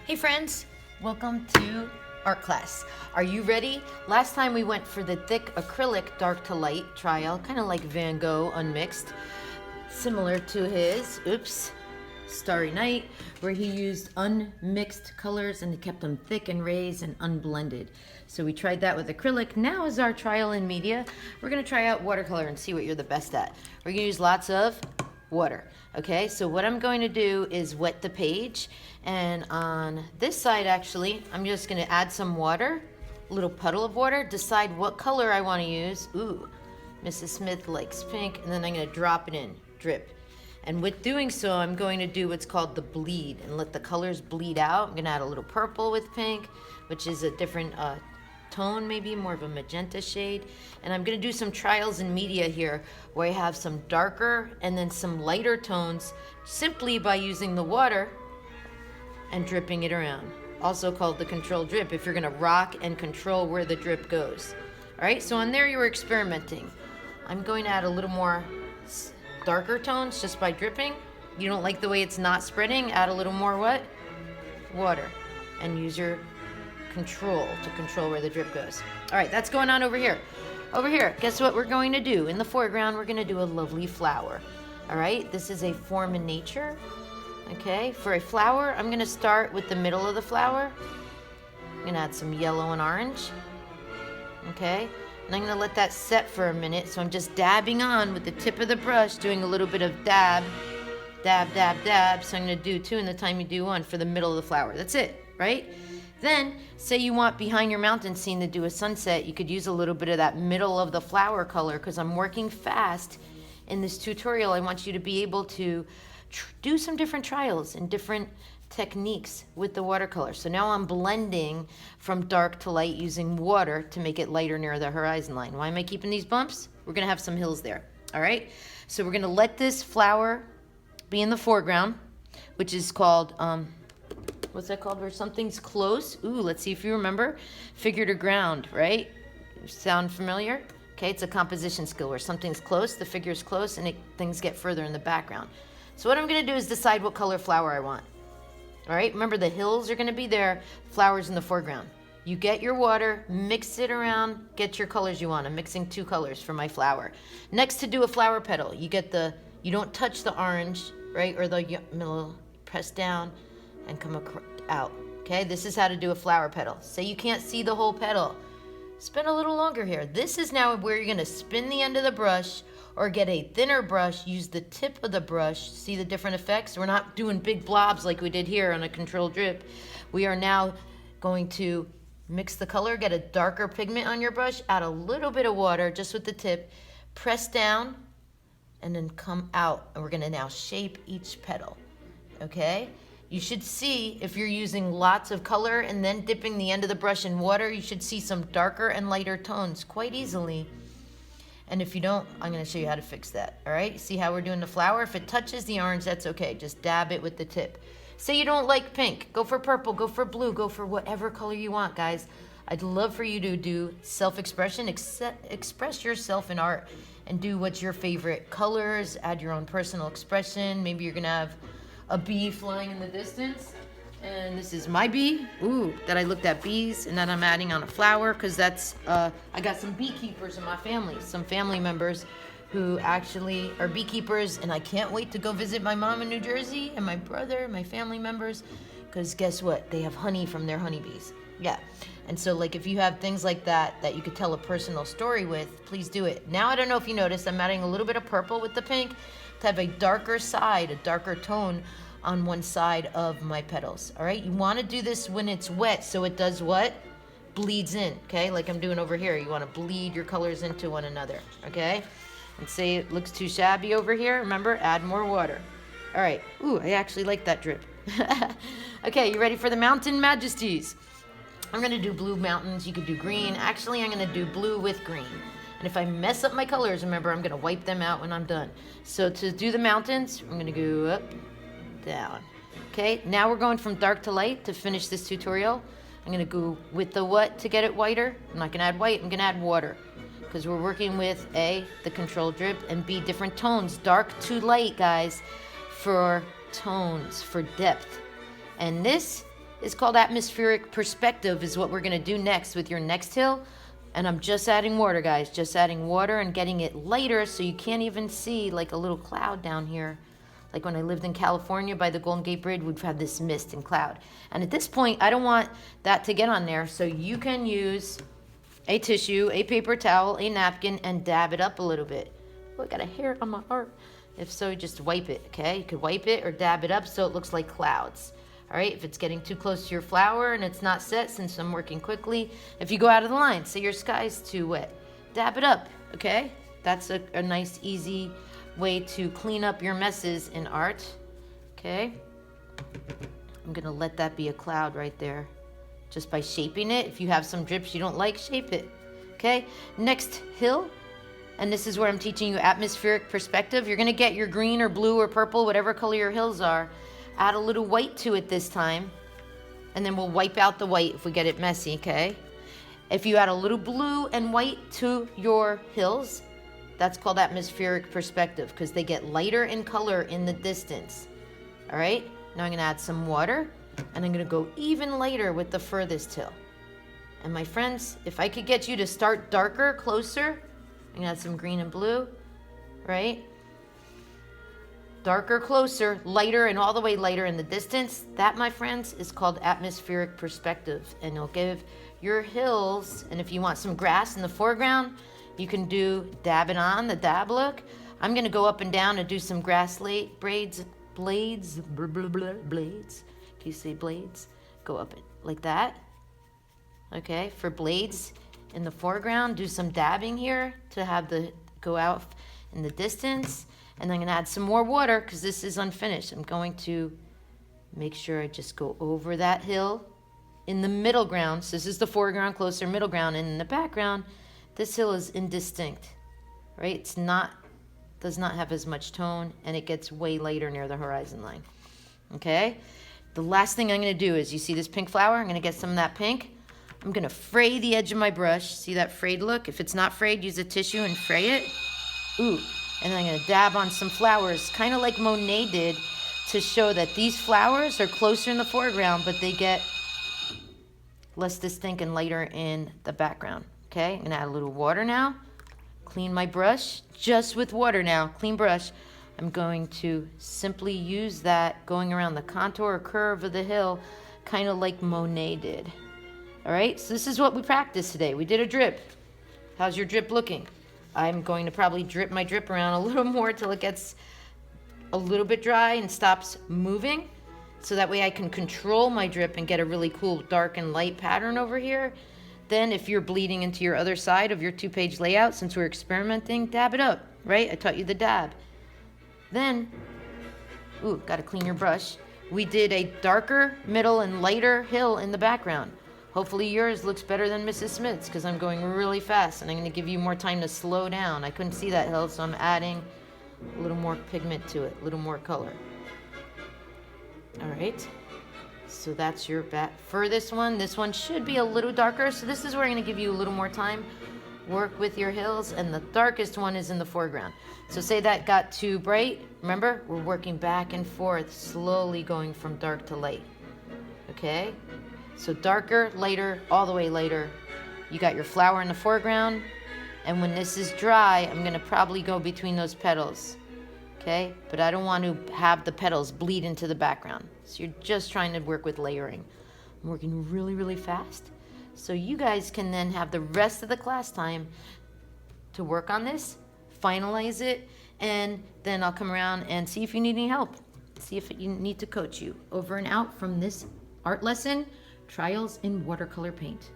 Hey friends, welcome to art class. Are you ready? Last time we went for the thick acrylic dark to light trial, kind of like Van Gogh unmixed, similar to his, Starry Night, where he used unmixed colors and he kept them thick and raised and unblended. So we tried that with acrylic. Now is our trial in media. We're gonna try out watercolor and see what you're the best at. We're gonna use lots of water. Okay, so what I'm going to do is wet the page, and on this side actually I'm just going to add some water, a little puddle of water, decide what color I want to use. Ooh, Mrs. Smith likes pink, and then I'm going to drop it in, drip. And with doing so, I'm going to do what's called the bleed and let the colors bleed out. I'm going to add a little purple with pink, which is a different tone, maybe more of a magenta shade. And I'm going to do some trials in media here where I have some darker and then some lighter tones simply by using the water and dripping it around, also called the control drip, if you're going to rock and control where the drip goes. All right, so on there you were experimenting. I'm going to add a little more darker tones just by dripping. You don't like the way it's not spreading, add a little more what? Water, and use your control to control where the drip goes. All right, that's going on over here. Over here, guess what we're going to do? In the foreground, we're going to do a lovely flower. All right, this is a form in nature. Okay, for a flower, I'm going to start with the middle of the flower. I'm going to add some yellow and orange. Okay, and I'm going to let that set for a minute. So I'm just dabbing on with the tip of the brush, doing a little bit of dab, dab, dab, dab. So I'm going to do two in the time you do one for the middle of the flower. That's it, right? Then, say you want behind your mountain scene to do a sunset, you could use a little bit of that middle of the flower color, because I'm working fast in this tutorial. I want you to be able to do some different trials and different techniques with the watercolor. So now I'm blending from dark to light using water to make it lighter near the horizon line. Why am I keeping these bumps? We're gonna have some hills there, all right? So we're gonna let this flower be in the foreground, which is called, what's that called, where something's close? Ooh, let's see if you remember. Figure to ground, right? Sound familiar? Okay, it's a composition skill where something's close, the figure's close, and things get further in the background. So what I'm gonna do is decide what color flower I want. All right, remember the hills are gonna be there, flowers in the foreground. You get your water, mix it around, get your colors you want. I'm mixing two colors for my flower. Next, to do a flower petal, you don't touch the orange, right? Or the middle, press down and come out. Okay, this is how to do a flower petal. Say you can't see the whole petal. Spin a little longer here. This is now where you're gonna spin the end of the brush or get a thinner brush, use the tip of the brush. See the different effects? We're not doing big blobs like we did here on a controlled drip. We are now going to mix the color, get a darker pigment on your brush, add a little bit of water just with the tip, press down, and then come out. And we're gonna now shape each petal, okay? You should see, if you're using lots of color and then dipping the end of the brush in water, you should see some darker and lighter tones quite easily. And if you don't, I'm going to show you how to fix that. All right, see how we're doing the flower? If it touches the orange, that's okay. Just dab it with the tip. Say you don't like pink, go for purple, go for blue, go for whatever color you want, guys. I'd love for you to do self-expression, express yourself in art, and do what's your favorite colors, add your own personal expression. Maybe you're going to have a bee flying in the distance, and this is my bee. Ooh, that I looked at bees, and then I'm adding on a flower, because that's, I got some beekeepers in my family, some family members who actually are beekeepers, and I can't wait to go visit my mom in New Jersey, and my brother, my family members, because guess what? They have honey from their honeybees. Yeah, and so like if you have things like that that you could tell a personal story with, please do it. Now I don't know if you noticed, I'm adding a little bit of purple with the pink to have a darker side, a darker tone on one side of my petals. All right, you want to do this when it's wet so it does what? Bleeds in, okay? Like I'm doing over here. You want to bleed your colors into one another, okay? And say it looks too shabby over here, remember, add more water. All right, ooh, I actually like that drip. Okay, you ready for the mountain majesties? I'm gonna do blue mountains, you could do green. Actually, I'm gonna do blue with green. And if I mess up my colors, remember, I'm gonna wipe them out when I'm done. So to do the mountains, I'm gonna go up, down. Okay, now we're going from dark to light to finish this tutorial. I'm gonna go with the what to get it whiter. I'm not gonna add white, I'm gonna add water. Because we're working with A, the control drip, and B, different tones. Dark to light, guys, for tones, for depth. And this is called atmospheric perspective, is what we're gonna do next with your next hill. And I'm just adding water, guys, just adding water and getting it lighter so you can't even see like a little cloud down here. Like when I lived in California by the Golden Gate Bridge, we'd have this mist and cloud. And at this point, I don't want that to get on there, so you can use a tissue, a paper towel, a napkin, and dab it up a little bit. Oh, I got a hair on my arm. If so, just wipe it, okay? You could wipe it or dab it up so it looks like clouds. All right, if it's getting too close to your flower and it's not set, since I'm working quickly, if you go out of the line, say your sky's too wet, dab it up, okay? That's a nice, easy way to clean up your messes in art, okay? I'm gonna let that be a cloud right there, just by shaping it. If you have some drips you don't like, shape it, okay? Next hill, and this is where I'm teaching you atmospheric perspective. You're gonna get your green or blue or purple, whatever color your hills are, add a little white to it this time, and then we'll wipe out the white if we get it messy, okay? If you add a little blue and white to your hills, that's called atmospheric perspective because they get lighter in color in the distance. All right, now I'm gonna add some water and I'm gonna go even lighter with the furthest hill. And my friends, if I could get you to start darker, closer, I'm gonna add some green and blue, right? Darker, closer, lighter, and all the way lighter in the distance. That, my friends, is called atmospheric perspective. And it'll give your hills, and if you want some grass in the foreground, you can do dab it on, the dab look. I'm gonna go up and down and do some grass blades. Can you say blades? Go up it like that. Okay, for blades in the foreground, do some dabbing here to have the go out in the distance. And I'm gonna add some more water because this is unfinished. I'm going to make sure I just go over that hill in the middle ground. So this is the foreground, closer, middle ground, and in the background, this hill is indistinct, right? It's not, does not have as much tone, and it gets way lighter near the horizon line, okay? The last thing I'm gonna do is, you see this pink flower? I'm gonna get some of that pink. I'm gonna fray the edge of my brush. See that frayed look? If it's not frayed, use a tissue and fray it. Ooh, and then I'm gonna dab on some flowers, kind of like Monet did, to show that these flowers are closer in the foreground, but they get less distinct and lighter in the background. Okay, I'm gonna add a little water now. Clean my brush, just with water now, clean brush. I'm going to simply use that going around the contour or curve of the hill, kind of like Monet did. All right, so this is what we practiced today. We did a drip. How's your drip looking? I'm going to probably drip my drip around a little more till it gets a little bit dry and stops moving. So that way I can control my drip and get a really cool dark and light pattern over here. Then if you're bleeding into your other side of your 2-page layout, since we're experimenting, dab it up, right? I taught you the dab. Then, ooh, gotta clean your brush. We did a darker, middle, and lighter hill in the background. Hopefully yours looks better than Mrs. Smith's because I'm going really fast and I'm gonna give you more time to slow down. I couldn't see that hill, so I'm adding a little more pigment to it, a little more color. All right. So that's your furthest one. This one should be a little darker. So this is where I'm going to give you a little more time. Work with your hills, and the darkest one is in the foreground. So say that got too bright. Remember, we're working back and forth, slowly going from dark to light. Okay? So darker, lighter, all the way lighter. You got your flower in the foreground, and when this is dry, I'm going to probably go between those petals. Okay, but I don't want to have the petals bleed into the background. So you're just trying to work with layering. I'm working really, really fast. So you guys can then have the rest of the class time to work on this, finalize it, and then I'll come around and see if you need any help. See if you need to coach you. Over and out from this art lesson, Trials in Watercolor Paint.